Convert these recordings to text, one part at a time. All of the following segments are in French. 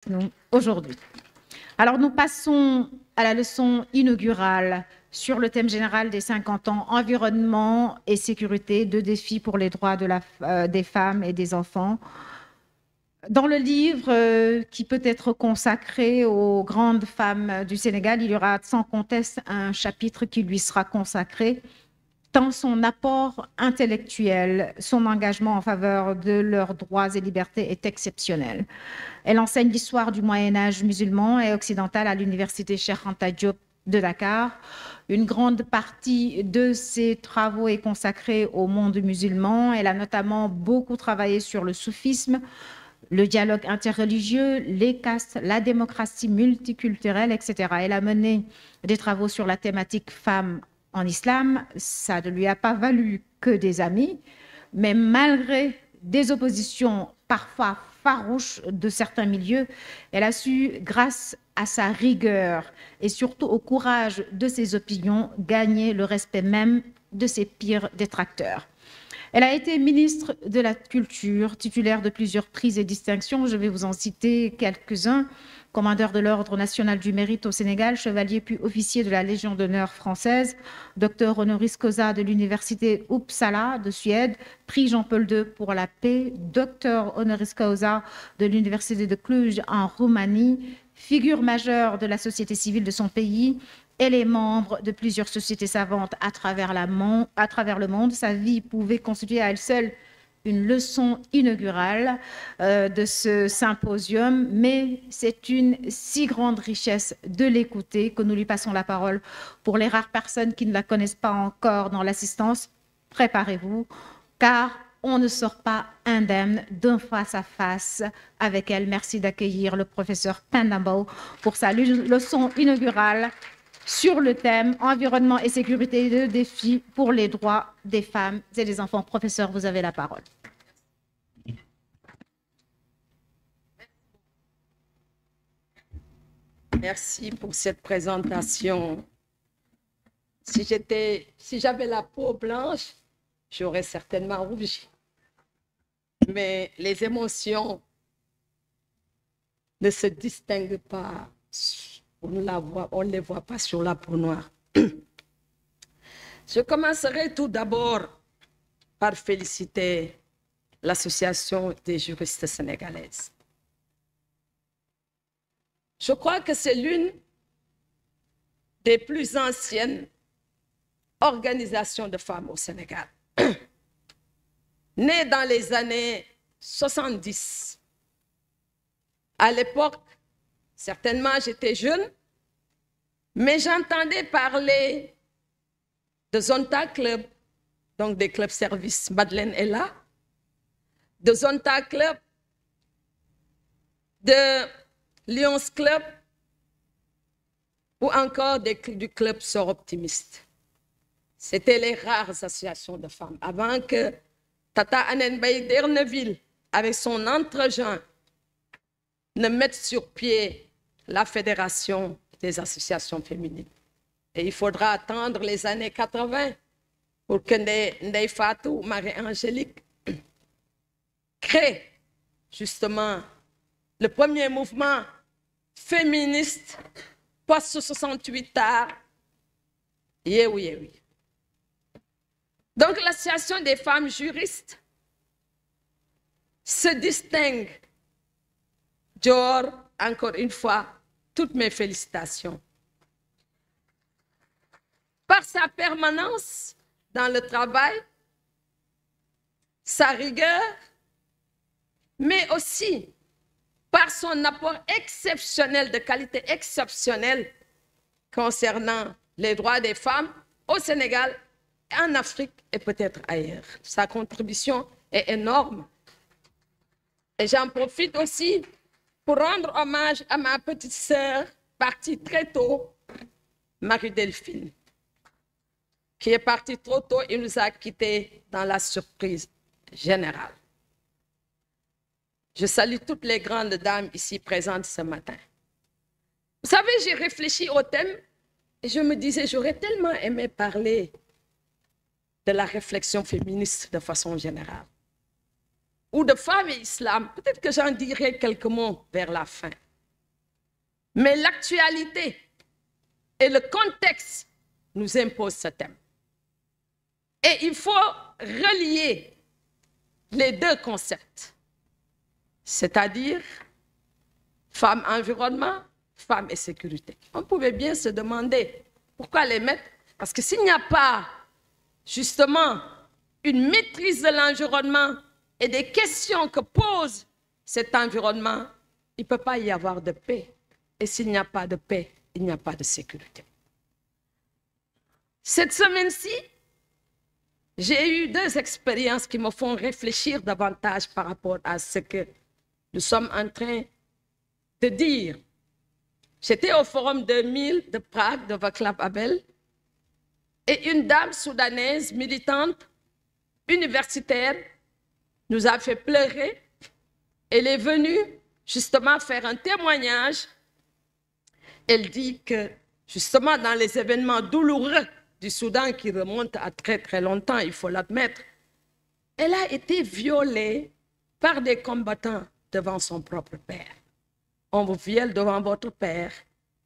nous aujourd'hui. Alors, nous passons à la leçon inaugurale sur le thème général des 50 ans, environnement et sécurité, deux défis pour les droits des femmes et des enfants. Dans le livre qui peut être consacré aux grandes femmes du Sénégal, il y aura sans conteste un chapitre qui lui sera consacré, tant son apport intellectuel, son engagement en faveur de leurs droits et libertés est exceptionnel. Elle enseigne l'histoire du Moyen-Âge musulman et occidental à l'université Cheikh Anta Diop de Dakar. Une grande partie de ses travaux est consacrée au monde musulman. Elle a notamment beaucoup travaillé sur le soufisme, le dialogue interreligieux, les castes, la démocratie multiculturelle, etc. Elle a mené des travaux sur la thématique femmes en islam. Ça ne lui a pas valu que des amis, mais malgré des oppositions parfois farouches de certains milieux, elle a su, grâce à sa rigueur et surtout au courage de ses opinions, gagner le respect même de ses pires détracteurs. Elle a été ministre de la Culture, titulaire de plusieurs prix et distinctions. Je vais vous en citer quelques-uns. Commandeur de l'Ordre national du mérite au Sénégal, chevalier puis officier de la Légion d'honneur française, docteur honoris causa de l'Université Uppsala de Suède, prix Jean-Paul II pour la paix, docteur honoris causa de l'Université de Cluj en Roumanie, figure majeure de la société civile de son pays. Elle est membre de plusieurs sociétés savantes à travers le monde. Sa vie pouvait constituer à elle seule une leçon inaugurale de ce symposium, mais c'est une si grande richesse de l'écouter que nous lui passons la parole. Pour les rares personnes qui ne la connaissent pas encore dans l'assistance, préparez-vous, car on ne sort pas indemne d'un face-à-face avec elle. Merci d'accueillir le professeur Pendambo pour sa leçon inaugurale sur le thème environnement et sécurité de défis pour les droits des femmes et des enfants. Professeur, vous avez la parole. Merci pour cette présentation. Si j'avais la peau blanche, j'aurais certainement rougi. Mais les émotions ne se distinguent pas. On ne les voit pas sur la peau noire. Je commencerai tout d'abord par féliciter l'Association des juristes sénégalaises. Je crois que c'est l'une des plus anciennes organisations de femmes au Sénégal. Née dans les années 70. À l'époque, certainement, j'étais jeune, mais j'entendais parler de Zonta Club, donc des clubs services. Madeleine est là, de Zonta Club, de Lions Club, ou encore du club Sœurs Optimistes. C'était les rares associations de femmes. Avant que Tata Anenbaye d'Erneville, avec son entre-gens, ne mette sur pied la Fédération des associations féminines. Et il faudra attendre les années 80 pour que Ndeye Fatou, Marie-Angélique, crée justement le premier mouvement féministe post-68 tard. Yewi, yewi. Donc l'association des femmes juristes se distingue. Dior, encore une fois, toutes mes félicitations. Par sa permanence dans le travail, sa rigueur, mais aussi par son apport exceptionnel, de qualité exceptionnelle concernant les droits des femmes au Sénégal, en Afrique et peut-être ailleurs. Sa contribution est énorme. Et j'en profite aussi pour rendre hommage à ma petite sœur, partie très tôt, Marie-Delphine, qui est partie trop tôt et nous a quittés dans la surprise générale. Je salue toutes les grandes dames ici présentes ce matin. Vous savez, j'ai réfléchi au thème et je me disais, j'aurais tellement aimé parler de la réflexion féministe de façon générale, ou de femmes et islam. Peut-être que j'en dirai quelques mots vers la fin. Mais l'actualité et le contexte nous imposent ce thème. Et il faut relier les deux concepts, c'est-à-dire femme-environnement, femme et sécurité. On pouvait bien se demander pourquoi les mettre, parce que s'il n'y a pas justement une maîtrise de l'environnement et des questions que pose cet environnement, il ne peut pas y avoir de paix. Et s'il n'y a pas de paix, il n'y a pas de sécurité. Cette semaine-ci, j'ai eu 2 expériences qui me font réfléchir davantage par rapport à ce que nous sommes en train de dire. J'étais au Forum 2000 de Prague, de Václav Havel, et une dame soudanaise, militante, universitaire, nous a fait pleurer. Elle est venue justement faire un témoignage. Elle dit que justement dans les événements douloureux du Soudan qui remontent à très très longtemps, il faut l'admettre, elle a été violée par des combattants devant son propre père. On vous viole devant votre père,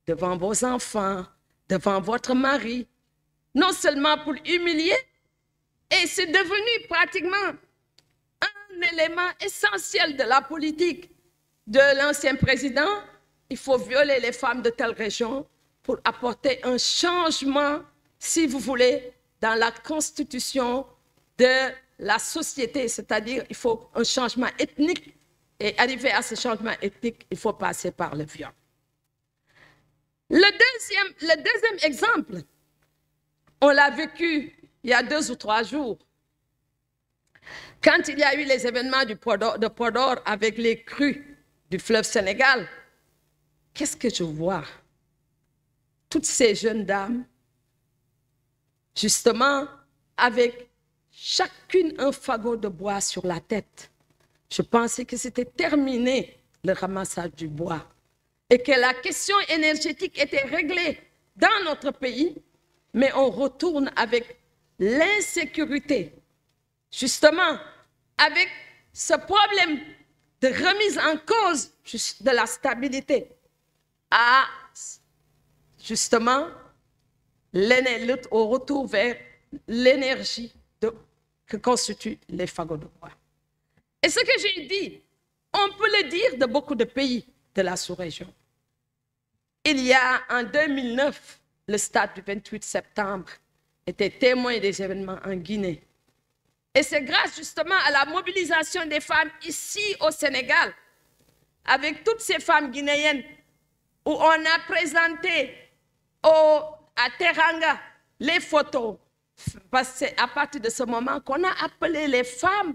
devant vos enfants, devant votre mari, non seulement pour humilier, et c'est devenu pratiquement un élément essentiel de la politique de l'ancien président. Il faut violer les femmes de telle région pour apporter un changement, si vous voulez, dans la constitution de la société, c'est-à-dire il faut un changement ethnique, et arriver à ce changement ethnique, il faut passer par le viol. Le deuxième exemple, on l'a vécu il y a 2 ou 3 jours, quand il y a eu les événements de Podor avec les crues du fleuve Sénégal. Qu'est-ce que je vois? Toutes ces jeunes dames, justement, avec chacune un fagot de bois sur la tête. Je pensais que c'était terminé, le ramassage du bois, et que la question énergétique était réglée dans notre pays, mais on retourne avec l'insécurité, justement, avec ce problème de remise en cause de la stabilité, à justement au retour vers l'énergie que constituent les fagots de bois. Et ce que j'ai dit, on peut le dire de beaucoup de pays de la sous-région. Il y a en 2009, le stade du 28 septembre était témoin des événements en Guinée. Et c'est grâce justement à la mobilisation des femmes ici au Sénégal, avec toutes ces femmes guinéennes, où on a présenté à Teranga les photos. Parce que c'est à partir de ce moment qu'on a appelé les femmes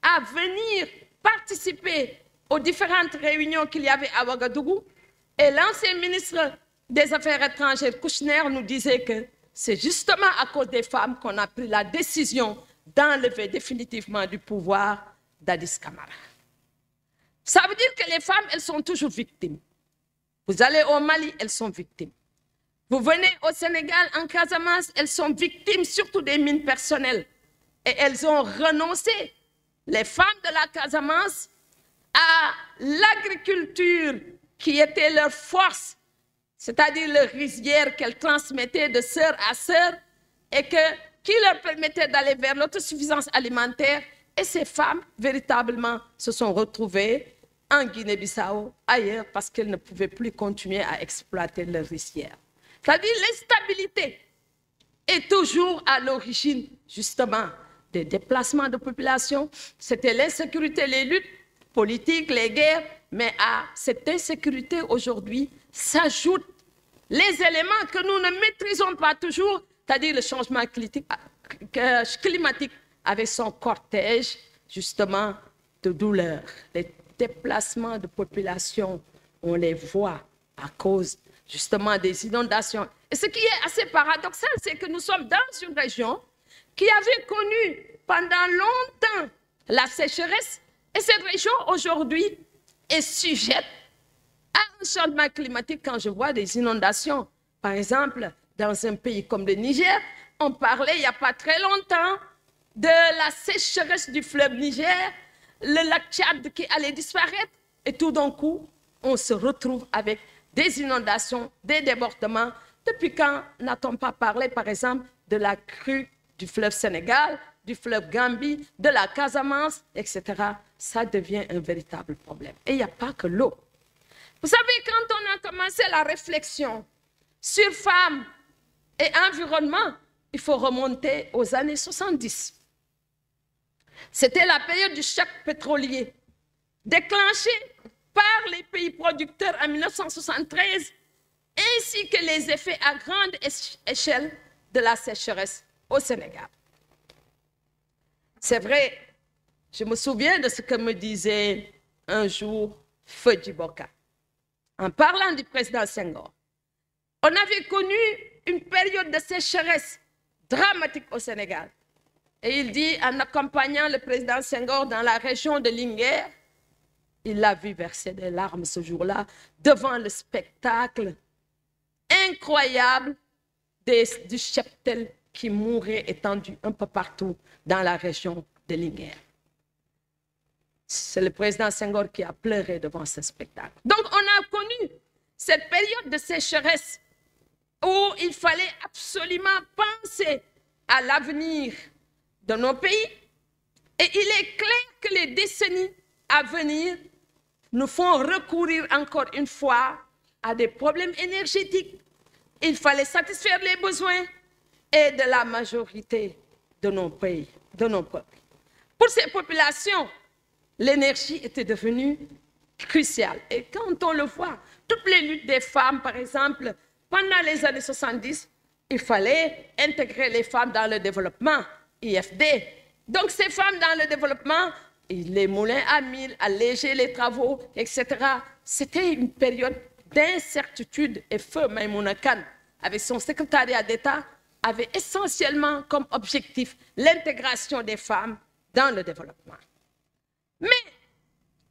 à venir participer aux différentes réunions qu'il y avait à Ouagadougou. Et l'ancien ministre des Affaires étrangères, Kouchner, nous disait que c'est justement à cause des femmes qu'on a pris la décision d'enlever définitivement du pouvoir d'Addis Camara. Ça veut dire que les femmes, elles sont toujours victimes. Vous allez au Mali, elles sont victimes. Vous venez au Sénégal, en Casamance, elles sont victimes surtout des mines personnelles. Et elles ont renoncé, les femmes de la Casamance, à l'agriculture qui était leur force, c'est-à-dire leur rizière qu'elles transmettaient de sœur à sœur et qui leur permettait d'aller vers l'autosuffisance alimentaire. Et ces femmes, véritablement, se sont retrouvées en Guinée-Bissau, ailleurs, parce qu'elles ne pouvaient plus continuer à exploiter leur rizière. C'est-à-dire l'instabilité est toujours à l'origine, justement, des déplacements de population. C'était l'insécurité, les luttes politiques, les guerres, mais à cette insécurité aujourd'hui s'ajoutent les éléments que nous ne maîtrisons pas toujours, c'est-à-dire le changement climatique avec son cortège, justement, de douleur. Les déplacements de population, on les voit à cause justement des inondations. Et ce qui est assez paradoxal, c'est que nous sommes dans une région qui avait connu pendant longtemps la sécheresse, et cette région aujourd'hui est sujette à un changement climatique. Quand je vois des inondations, par exemple, dans un pays comme le Niger, on parlait il n'y a pas très longtemps de la sécheresse du fleuve Niger, le lac Tchad qui allait disparaître, et tout d'un coup, on se retrouve avec des inondations, des débordements. Depuis quand n'a-t-on pas parlé, par exemple, de la crue du fleuve Sénégal, du fleuve Gambie, de la Casamance, etc. Ça devient un véritable problème. Et il n'y a pas que l'eau. Vous savez, quand on a commencé la réflexion sur femmes et environnement, il faut remonter aux années 70. C'était la période du choc pétrolier, déclenché par les pays producteurs en 1973, ainsi que les effets à grande échelle de la sécheresse au Sénégal. C'est vrai, je me souviens de ce que me disait un jour Feu Djiboka, en parlant du président Senghor. On avait connu une période de sécheresse dramatique au Sénégal. Et il dit, en accompagnant le président Senghor dans la région de Linguère, il l'a vu verser des larmes ce jour-là devant le spectacle incroyable du cheptel qui mourait étendu un peu partout dans la région de Linguère. C'est le président Senghor qui a pleuré devant ce spectacle. Donc on a connu cette période de sécheresse où il fallait absolument penser à l'avenir de nos pays. Et il est clair que les décennies à venir nous font recourir encore une fois à des problèmes énergétiques. Il fallait satisfaire les besoins et de la majorité de nos pays, de nos peuples. Pour ces populations, l'énergie était devenue cruciale. Et quand on le voit, toutes les luttes des femmes, par exemple, pendant les années 70, il fallait intégrer les femmes dans le développement, IFD. Donc ces femmes dans le développement, les moulins à mil, alléger les travaux, etc. C'était une période d'incertitude. Et Feu Maïmouna Kane, avec son secrétariat d'État, avait essentiellement comme objectif l'intégration des femmes dans le développement. Mais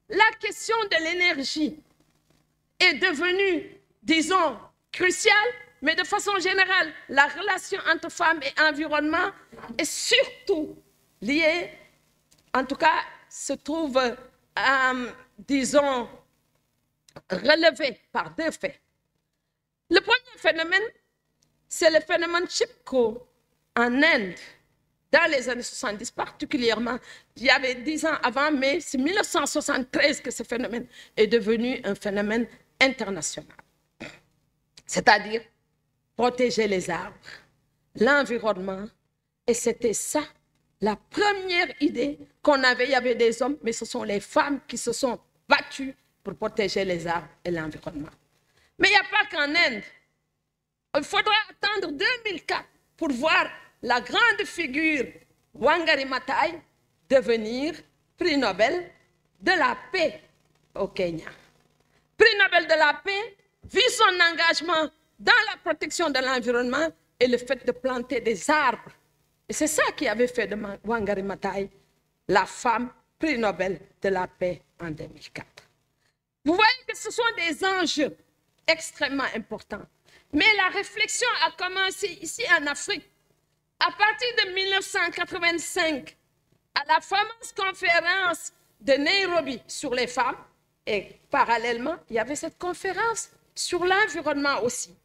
la question de l'énergie est devenue, disons, cruciale, mais de façon générale, la relation entre femmes et environnement est surtout liée, en tout cas, se trouve, disons, relevée par deux faits. Le premier phénomène, c'est le phénomène Chipko en Inde, dans les années 70 particulièrement. Il y avait 10 ans avant, mais c'est 1973 que ce phénomène est devenu un phénomène international. C'est-à-dire protéger les arbres, l'environnement. Et c'était ça, la première idée qu'on avait. Il y avait des hommes, mais ce sont les femmes qui se sont battues pour protéger les arbres et l'environnement. Mais il n'y a pas qu'en Inde. Il faudra attendre 2004 pour voir la grande figure Wangari Maathai devenir prix Nobel de la paix au Kenya. Prix Nobel de la paix, vu son engagement dans la protection de l'environnement et le fait de planter des arbres. Et c'est ça qui avait fait de Wangari Maathai la femme prix Nobel de la paix en 2004. Vous voyez que ce sont des enjeux extrêmement importants. Mais la réflexion a commencé ici en Afrique. À partir de 1985, à la fameuse conférence de Nairobi sur les femmes, et parallèlement, il y avait cette conférence sur l'environnement aussi.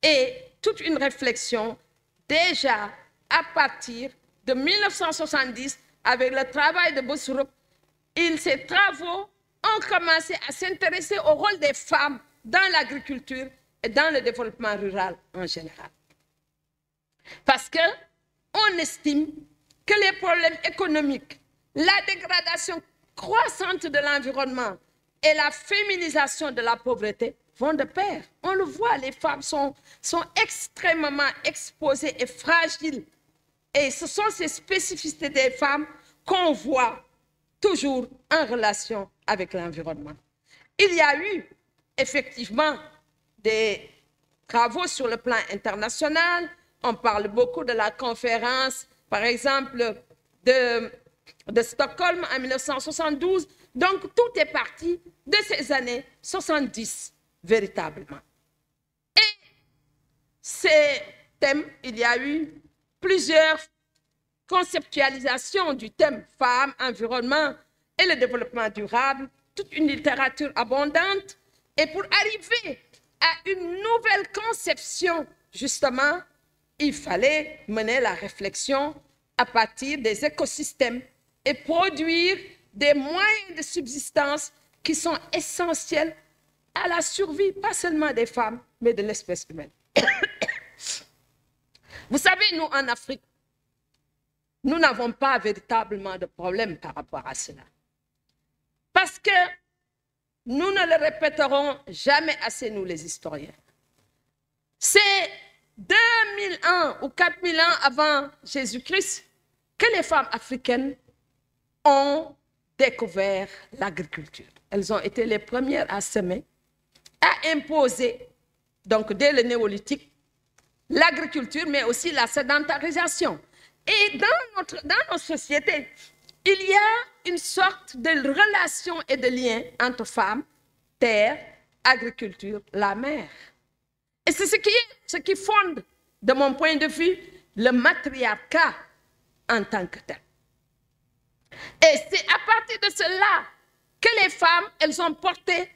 Et toute une réflexion déjà à partir de 1970, avec le travail de Bossurup, ces travaux ont commencé à s'intéresser au rôle des femmes dans l'agriculture et dans le développement rural en général. Parce qu'on estime que les problèmes économiques, la dégradation croissante de l'environnement et la féminisation de la pauvreté vont de pair. On le voit, les femmes sont extrêmement exposées et fragiles. Et ce sont ces spécificités des femmes qu'on voit toujours en relation avec l'environnement. Il y a eu effectivement des travaux sur le plan international. On parle beaucoup de la conférence, par exemple, de Stockholm en 1972. Donc, tout est parti de ces années 70, véritablement. Et ces thèmes, il y a eu plusieurs conceptualisations du thème femmes, environnement et le développement durable, toute une littérature abondante. Et pour arriver à une nouvelle conception, justement, il fallait mener la réflexion à partir des écosystèmes et produire des moyens de subsistance qui sont essentiels à la survie, pas seulement des femmes, mais de l'espèce humaine. Vous savez, nous, en Afrique, nous n'avons pas véritablement de problème par rapport à cela. Parce que nous ne le répéterons jamais assez, nous les historiens. C'est 2000 ans ou 4000 ans avant Jésus-Christ que les femmes africaines ont découvert l'agriculture. Elles ont été les premières à semer, à imposer, donc dès le néolithique, l'agriculture, mais aussi la sédentarisation. Et dans nos sociétés, il y a une sorte de relation et de lien entre femmes, terre, agriculture, la mer. Et c'est ce qui fonde, de mon point de vue, le matriarcat en tant que tel. Et c'est à partir de cela que les femmes, elles ont porté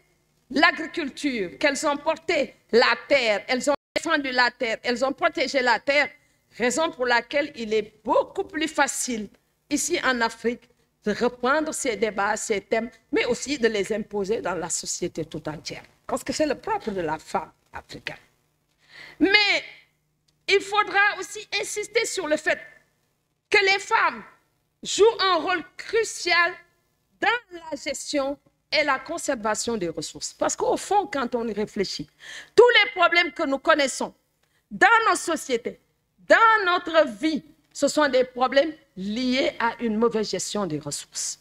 l'agriculture, qu'elles ont porté la terre, elles ont défendu la terre, elles ont protégé la terre, raison pour laquelle il est beaucoup plus facile, ici en Afrique, de reprendre ces débats, ces thèmes, mais aussi de les imposer dans la société tout entière. Parce que c'est le propre de la femme africaine. Mais il faudra aussi insister sur le fait que les femmes jouent un rôle crucial dans la gestion et la conservation des ressources. Parce qu'au fond, quand on y réfléchit, tous les problèmes que nous connaissons dans nos sociétés, dans notre vie, ce sont des problèmes liés à une mauvaise gestion des ressources,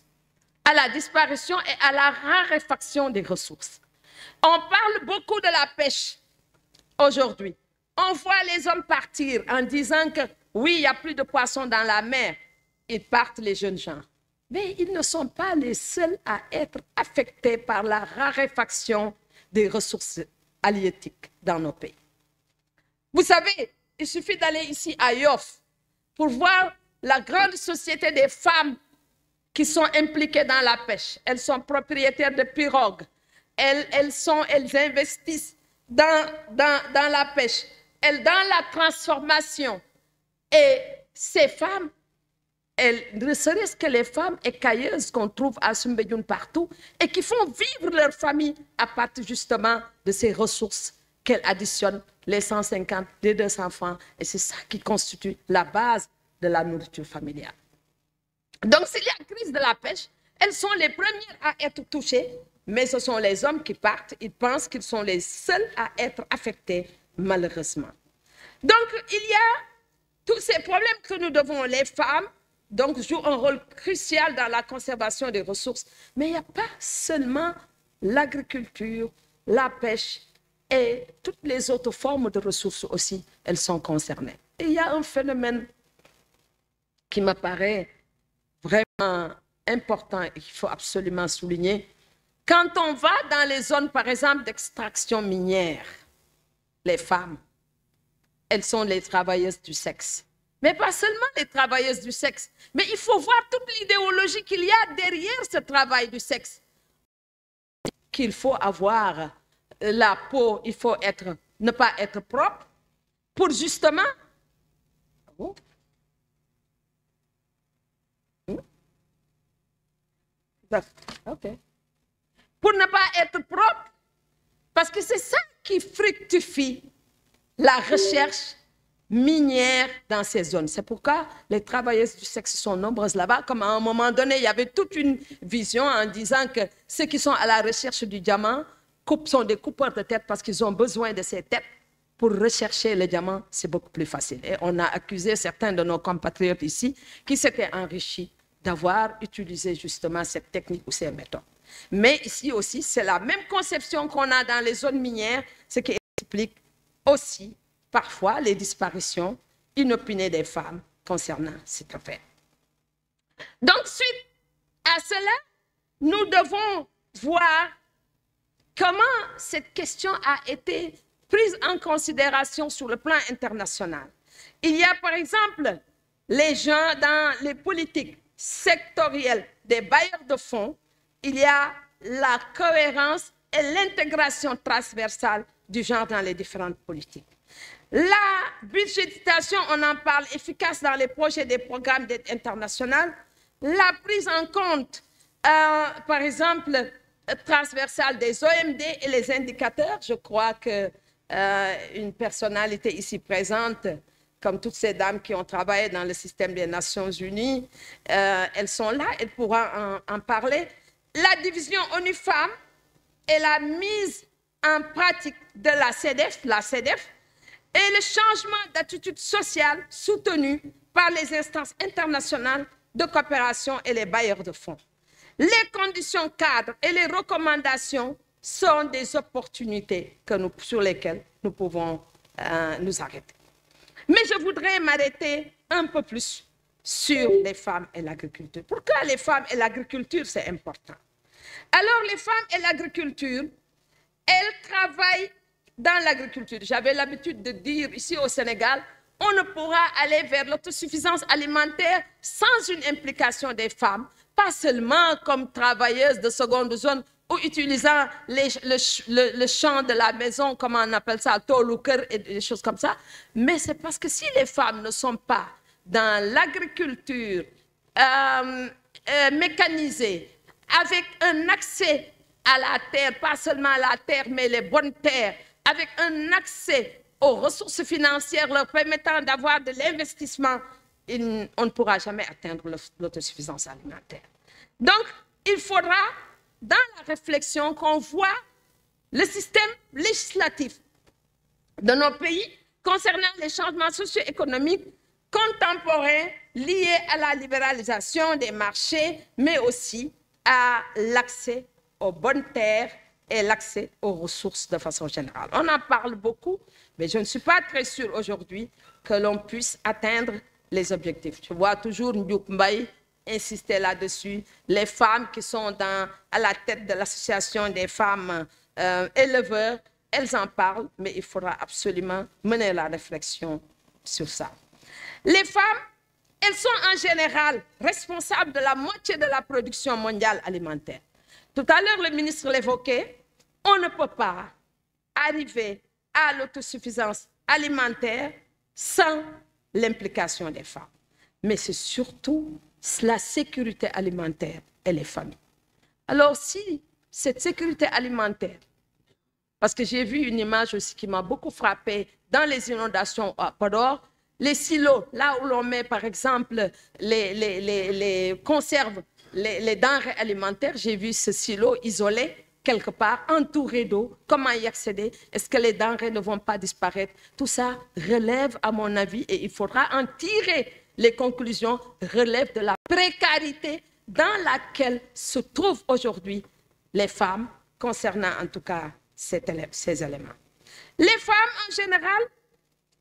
à la disparition et à la raréfaction des ressources. On parle beaucoup de la pêche aujourd'hui. On voit les hommes partir en disant que oui, il n'y a plus de poissons dans la mer. Ils partent, les jeunes gens. Mais ils ne sont pas les seuls à être affectés par la raréfaction des ressources halieutiques dans nos pays. Vous savez, il suffit d'aller ici à Yoff pour voir la grande société des femmes qui sont impliquées dans la pêche. Elles sont propriétaires de pirogues. Elles investissent dans la pêche, dans la transformation. Et ces femmes, ne serait-ce que les femmes écailleuses qu'on trouve à Soumbédioune partout et qui font vivre leur famille à partir justement de ces ressources qu'elles additionnent, les 150, les 200 francs. Et c'est ça qui constitue la base de la nourriture familiale. Donc, s'il y a crise de la pêche, elles sont les premières à être touchées, mais ce sont les hommes qui partent. Ils pensent qu'ils sont les seuls à être affectés, malheureusement. Donc, il y a tous ces problèmes que nous devons, les femmes, donc jouent un rôle crucial dans la conservation des ressources. Mais il n'y a pas seulement l'agriculture, la pêche et toutes les autres formes de ressources aussi, elles sont concernées. Et il y a un phénomène qui me paraît vraiment important et qu'il faut absolument souligner. Quand on va dans les zones, par exemple, d'extraction minière, les femmes, elles sont les travailleuses du sexe. Mais pas seulement les travailleuses du sexe, mais il faut voir toute l'idéologie qu'il y a derrière ce travail du sexe. Qu'il faut avoir la peau, il faut ne pas être propre pour justement... Okay. Pour ne pas être propre, parce que c'est ça qui fructifie la recherche minière dans ces zones. C'est pourquoi les travailleuses du sexe sont nombreuses là-bas, comme à un moment donné, il y avait toute une vision en disant que ceux qui sont à la recherche du diamant sont des coupeurs de tête parce qu'ils ont besoin de ces têtes. Pour rechercher le diamant, c'est beaucoup plus facile. Et on a accusé certains de nos compatriotes ici qui s'étaient enrichis d'avoir utilisé justement cette technique ou ces méthodes. Mais ici aussi, c'est la même conception qu'on a dans les zones minières, ce qui explique aussi parfois les disparitions inopinées des femmes concernant cette affaire. Donc, suite à cela, nous devons voir comment cette question a été prise en considération sur le plan international. Il y a par exemple les gens dans les politiques sectorielles des bailleurs de fonds, il y a la cohérence et l'intégration transversale du genre dans les différentes politiques. La budgétisation, on en parle, efficace dans les projets des programmes d'aide internationale. La prise en compte, par exemple, transversale des OMD et les indicateurs. Je crois qu'une personnalité ici présente, comme toutes ces dames qui ont travaillé dans le système des Nations Unies, elles sont là, elles pourront en parler. La division ONU-Femmes et la mise en pratique de la CEDEF, et le changement d'attitude sociale soutenu par les instances internationales de coopération et les bailleurs de fonds. Les conditions cadres et les recommandations sont des opportunités sur lesquelles nous pouvons nous arrêter. Mais je voudrais m'arrêter un peu plus sur les femmes et l'agriculture. Pourquoi les femmes et l'agriculture, c'est important? Alors, les femmes et l'agriculture, elles travaillent dans l'agriculture. J'avais l'habitude de dire ici au Sénégal, on ne pourra aller vers l'autosuffisance alimentaire sans une implication des femmes, pas seulement comme travailleuses de seconde zone ou utilisant le champ de la maison, comme on appelle ça, toluker et des choses comme ça, mais c'est parce que si les femmes ne sont pas dans l'agriculture mécanisée, avec un accès à la terre, pas seulement à la terre, mais les bonnes terres, avec un accès aux ressources financières leur permettant d'avoir de l'investissement, on ne pourra jamais atteindre l'autosuffisance alimentaire. Donc, il faudra, dans la réflexion, qu'on voit le système législatif de nos pays concernant les changements socio-économiques contemporains liés à la libéralisation des marchés, mais aussi à l'accès aux bonnes terres et l'accès aux ressources de façon générale. On en parle beaucoup, mais je ne suis pas très sûre aujourd'hui que l'on puisse atteindre les objectifs. Je vois toujours Ndiouk Mbaye insister là-dessus. Les femmes qui sont à la tête de l'association des femmes éleveurs, elles en parlent, mais il faudra absolument mener la réflexion sur ça. Les femmes, elles sont en général responsables de la moitié de la production mondiale alimentaire. Tout à l'heure, le ministre l'évoquait, on ne peut pas arriver à l'autosuffisance alimentaire sans l'implication des femmes. Mais c'est surtout la sécurité alimentaire et les familles. Alors si cette sécurité alimentaire, parce que j'ai vu une image aussi qui m'a beaucoup frappée dans les inondations à Podor, les silos, là où l'on met par exemple les conserves, les denrées alimentaires, j'ai vu ce silo isolé quelque part, entouré d'eau. Comment y accéder? Est-ce que les denrées ne vont pas disparaître? Tout ça relève, à mon avis, et il faudra en tirer les conclusions, relève de la précarité dans laquelle se trouvent aujourd'hui les femmes, concernant en tout cas ces éléments. Les femmes, en général,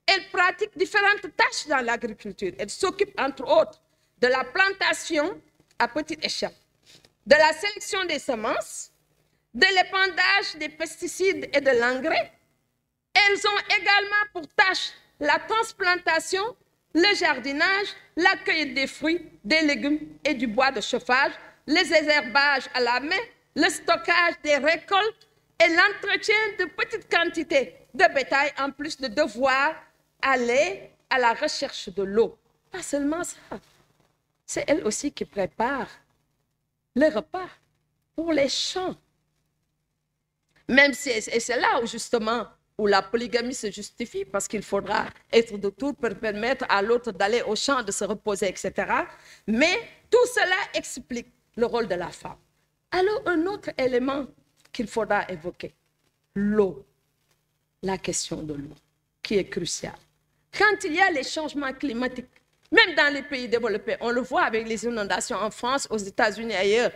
elles pratiquent différentes tâches dans l'agriculture. Elles s'occupent, entre autres, de la plantation à petite échelle, de la sélection des semences, de l'épandage des pesticides et de l'engrais. Elles ont également pour tâche la transplantation, le jardinage, la cueillette des fruits, des légumes et du bois de chauffage, les désherbages à la main, le stockage des récoltes et l'entretien de petites quantités de bétail, en plus de devoir aller à la recherche de l'eau. Pas seulement ça, c'est elles aussi qui préparent les repas pour les champs. Même si, et c'est là où justement où la polygamie se justifie, parce qu'il faudra être de tout pour permettre à l'autre d'aller au champ, de se reposer, etc. Mais tout cela explique le rôle de la femme. Alors, un autre élément qu'il faudra évoquer, l'eau, la question de l'eau, qui est cruciale. Quand il y a les changements climatiques, même dans les pays développés, on le voit avec les inondations en France, aux États-Unis et ailleurs,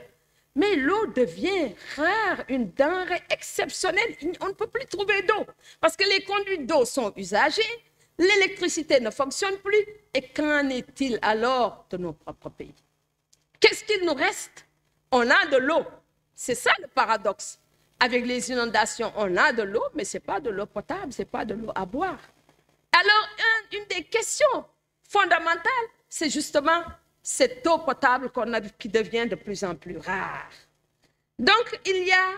mais l'eau devient rare, une denrée exceptionnelle. On ne peut plus trouver d'eau parce que les conduits d'eau sont usagés, l'électricité ne fonctionne plus. Et qu'en est-il alors de nos propres pays? Qu'est-ce qu'il nous reste? On a de l'eau. C'est ça le paradoxe. Avec les inondations, on a de l'eau, mais ce n'est pas de l'eau potable, ce n'est pas de l'eau à boire. Alors, une des questions fondamentales, c'est justement cette eau potable qui devient de plus en plus rare. Donc, il y a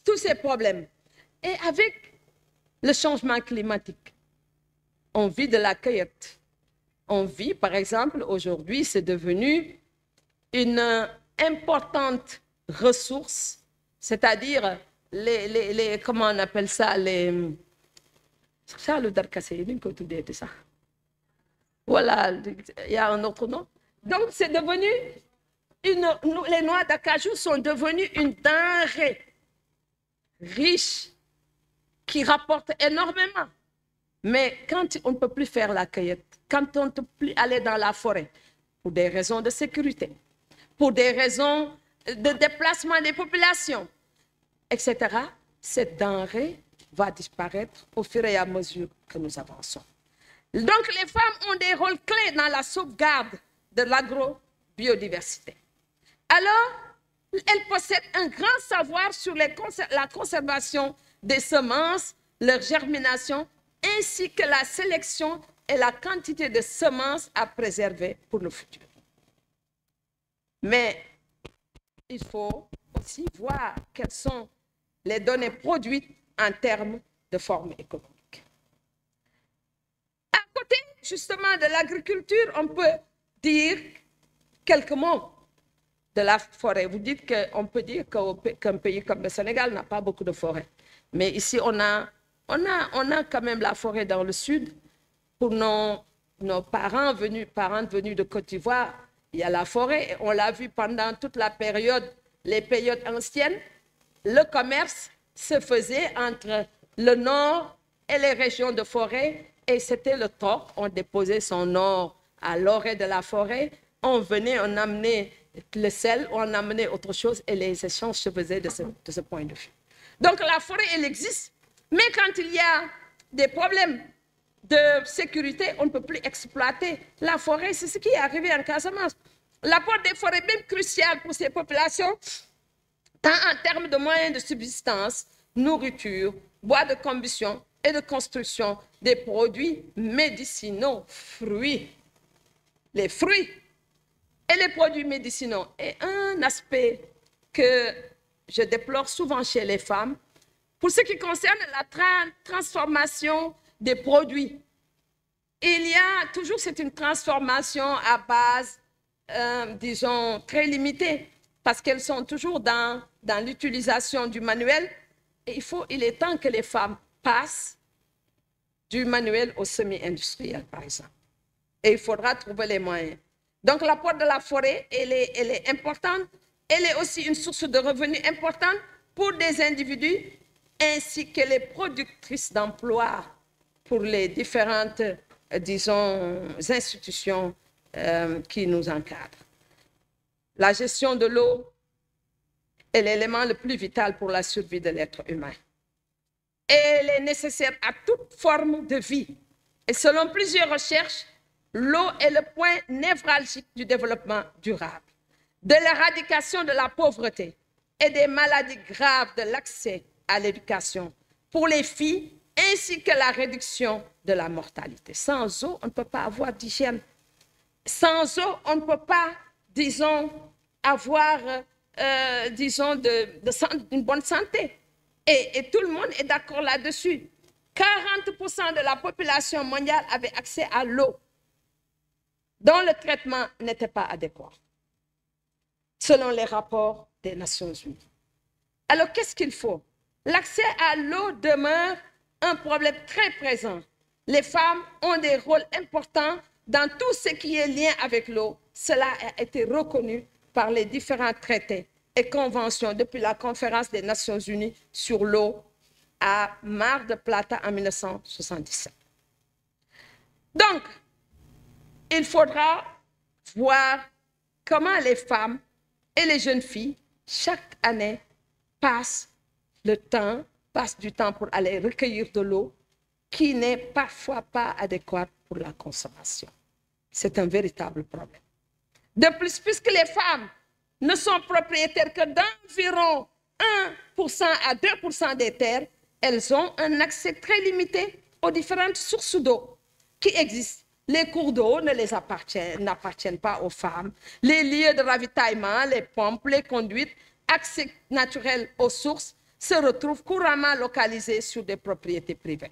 tous ces problèmes. Et avec le changement climatique, on vit de la cueillette. On vit, par exemple, aujourd'hui, c'est devenu une importante ressource, c'est-à-dire comment on appelle ça, voilà, il y a un autre nom. Donc, c'est devenu, les noix d'acajou sont devenues une denrée riche qui rapporte énormément. Mais quand on ne peut plus faire la cueillette, quand on ne peut plus aller dans la forêt, pour des raisons de sécurité, pour des raisons de déplacement des populations, etc., cette denrée va disparaître au fur et à mesure que nous avançons. Donc, les femmes ont des rôles clés dans la sauvegarde de l'agrobiodiversité. Alors, elles possèdent un grand savoir sur la conservation des semences, leur germination, ainsi que la sélection et la quantité de semences à préserver pour le futur. Mais il faut aussi voir quelles sont les données produites en termes de forme économique. À côté, justement, de l'agriculture, on peut dire quelques mots de la forêt. Vous dites qu'on peut dire qu'un pays comme le Sénégal n'a pas beaucoup de forêt. Mais ici, on a quand même la forêt dans le sud. Pour nos parents venus de Côte d'Ivoire, il y a la forêt. On l'a vu pendant toute la période, les périodes anciennes. Le commerce se faisait entre le nord et les régions de forêt. Et c'était le torc. On déposait son or à l'orée de la forêt. On venait, on amenait le sel, on amenait autre chose et les échanges se faisaient de ce point de vue. Donc la forêt, elle existe. Mais quand il y a des problèmes de sécurité, on ne peut plus exploiter la forêt. C'est ce qui est arrivé en Casamance. L'apport des forêts est même crucial pour ces populations, tant en termes de moyens de subsistance, nourriture, bois de combustion et de construction des produits médicinaux, fruits. Les fruits et les produits médicinaux est un aspect que je déplore souvent chez les femmes. Pour ce qui concerne la transformation des produits, il y a toujours, c'est une transformation à base, disons, très limitée, parce qu'elles sont toujours dans l'utilisation du manuel. Et il est temps que les femmes passent du manuel au semi-industriel, par exemple. Et il faudra trouver les moyens. Donc, l'apport de la forêt, elle est importante. Elle est aussi une source de revenus importante pour des individus ainsi que les productrices d'emplois pour les différentes, disons, institutions qui nous encadrent. La gestion de l'eau est l'élément le plus vital pour la survie de l'être humain. Elle est nécessaire à toute forme de vie. Et selon plusieurs recherches, l'eau est le point névralgique du développement durable, de l'éradication de la pauvreté et des maladies graves de l'accès à l'éducation pour les filles, ainsi que la réduction de la mortalité. Sans eau, on ne peut pas avoir d'hygiène. Sans eau, on ne peut pas, disons, avoir, disons, une bonne santé. Et tout le monde est d'accord là-dessus. 40% de la population mondiale avait accès à l'eau, dont le traitement n'était pas adéquat, selon les rapports des Nations Unies. Alors, qu'est-ce qu'il faut? L'accès à l'eau demeure un problème très présent. Les femmes ont des rôles importants dans tout ce qui est lien avec l'eau. Cela a été reconnu par les différents traités et conventions depuis la conférence des Nations Unies sur l'eau à Mar del Plata en 1977. Donc, il faudra voir comment les femmes et les jeunes filles, chaque année, passent du temps pour aller recueillir de l'eau qui n'est parfois pas adéquate pour la consommation. C'est un véritable problème. De plus, puisque les femmes ne sont propriétaires que d'environ 1% à 2% des terres, elles ont un accès très limité aux différentes sources d'eau qui existent. Les cours d'eau n'appartiennent pas aux femmes. Les lieux de ravitaillement, les pompes, les conduites, accès naturel aux sources se retrouvent couramment localisées sur des propriétés privées.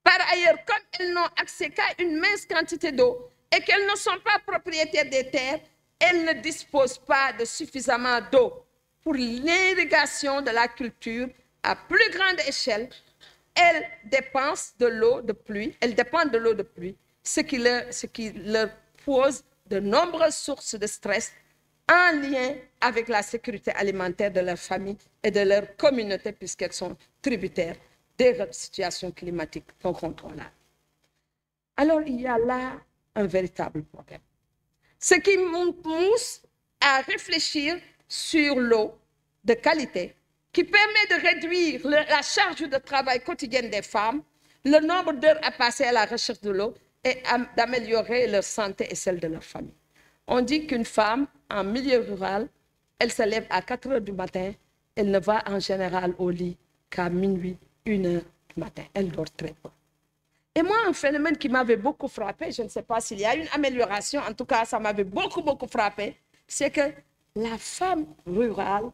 Par ailleurs, comme elles n'ont accès qu'à une mince quantité d'eau et qu'elles ne sont pas propriétaires des terres, elles ne disposent pas de suffisamment d'eau pour l'irrigation de la culture à plus grande échelle. Elles dépendent de l'eau de pluie, ce qui leur pose de nombreuses sources de stress en lien avec la sécurité alimentaire de leur famille et de leur communauté, puisqu'elles sont tributaires des situations climatiques non contrôlables. Alors, il y a là un véritable problème. Ce qui nous pousse à réfléchir sur l'eau de qualité, qui permet de réduire la charge de travail quotidienne des femmes, le nombre d'heures à passer à la recherche de l'eau et d'améliorer leur santé et celle de leur famille. On dit qu'une femme en milieu rural, elle se lève à 4 heures du matin, elle ne va en général au lit qu'à minuit, 1 heure du matin. Elle dort très peu. Et moi, un phénomène qui m'avait beaucoup frappé, je ne sais pas s'il y a une amélioration, en tout cas, ça m'avait beaucoup frappé, c'est que la femme rurale,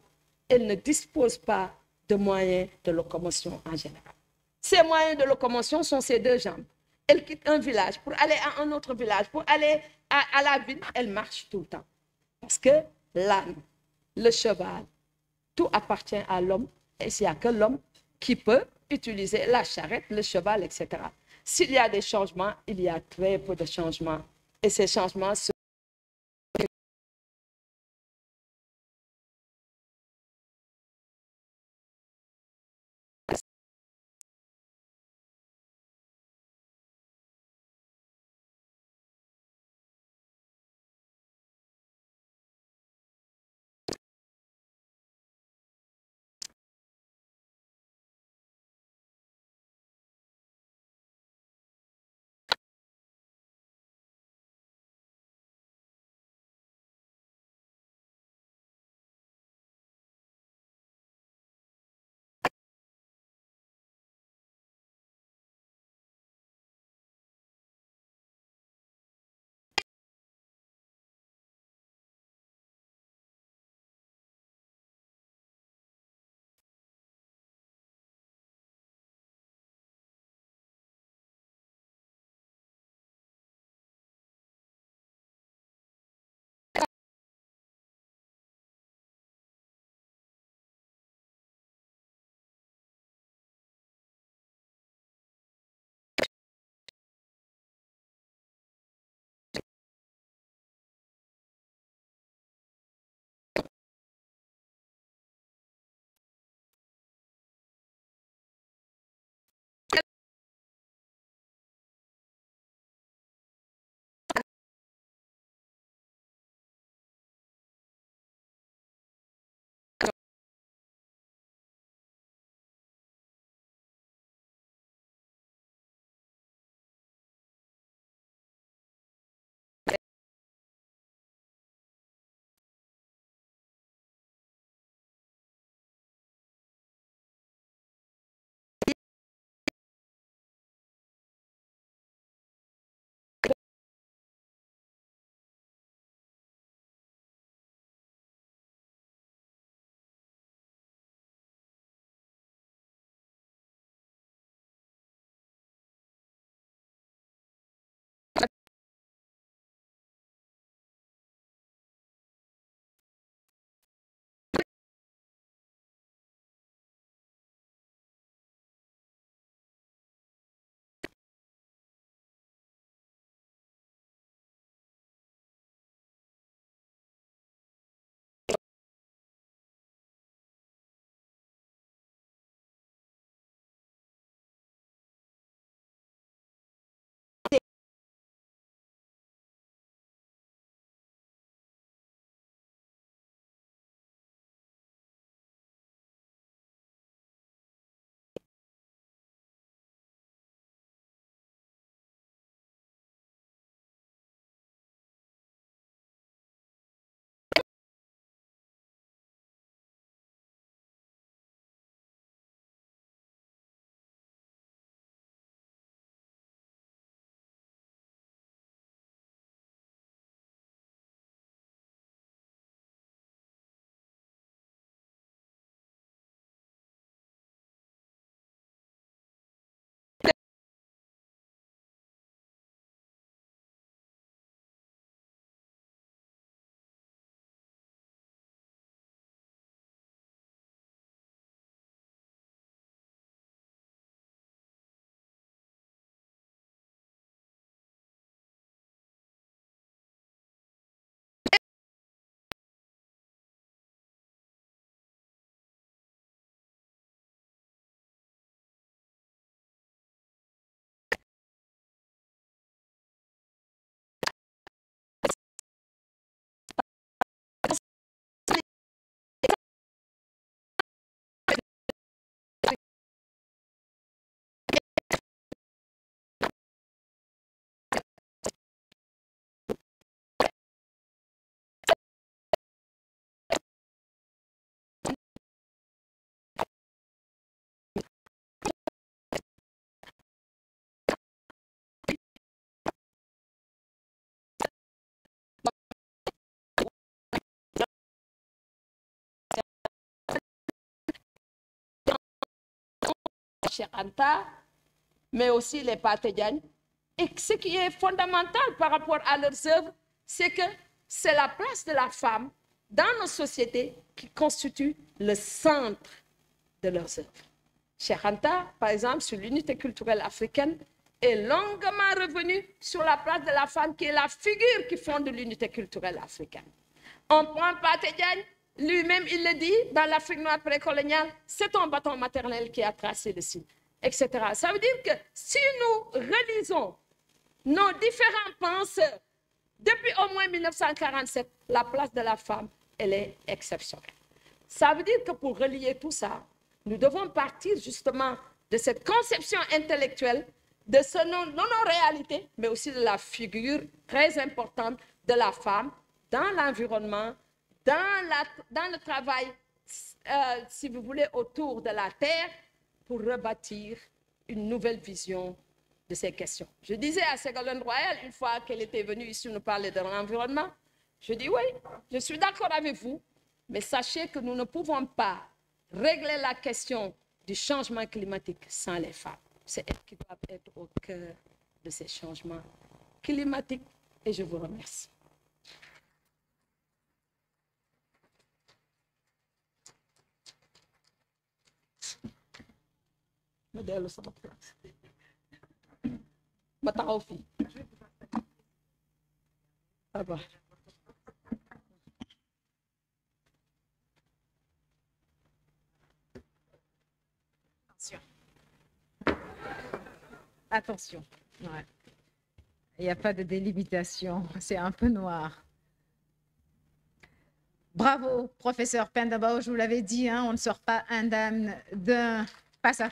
elle ne dispose pas de moyens de locomotion en général. Ses moyens de locomotion sont ses 2 jambes. Elle quitte un village pour aller à un autre village, pour aller à la ville, elle marche tout le temps. Parce que l'âne, le cheval, tout appartient à l'homme et il n'y a que l'homme qui peut utiliser la charrette, le cheval, etc. S'il y a des changements, il y a très peu de changements et ces changements se Cheikh Anta, mais aussi les Pathé Diagne. Et ce qui est fondamental par rapport à leurs œuvres, c'est que c'est la place de la femme dans nos sociétés qui constitue le centre de leurs œuvres. Cheikh Anta, par exemple, sur l'unité culturelle africaine, est longuement revenu sur la place de la femme qui est la figure qui fonde l'unité culturelle africaine. On prend Pathé Diagne, lui-même il le dit, dans l'Afrique noire précoloniale, c'est ton bâton maternel qui a tracé le signe, etc. Ça veut dire que si nous relisons nos différents penseurs, depuis au moins 1947, la place de la femme, elle est exceptionnelle. Ça veut dire que pour relier tout ça, nous devons partir justement de cette conception intellectuelle, de ce non-réalité, mais aussi de la figure très importante de la femme dans l'environnement, dans le travail, si vous voulez, autour de la terre, pour rebâtir une nouvelle vision de ces questions. Je disais à Ségolène Royal, une fois qu'elle était venue ici nous parler de l'environnement, je dis oui, je suis d'accord avec vous, mais sachez que nous ne pouvons pas régler la question du changement climatique sans les femmes. C'est elles qui doivent être au cœur de ces changements climatiques. Et je vous remercie. Modèle sur la place. Ah bah. Attention. Attention. Ouais. Il n'y a pas de délimitation, c'est un peu noir. Bravo, professeur Penda Bao, je vous l'avais dit, hein, on ne sort pas indemne d'un passage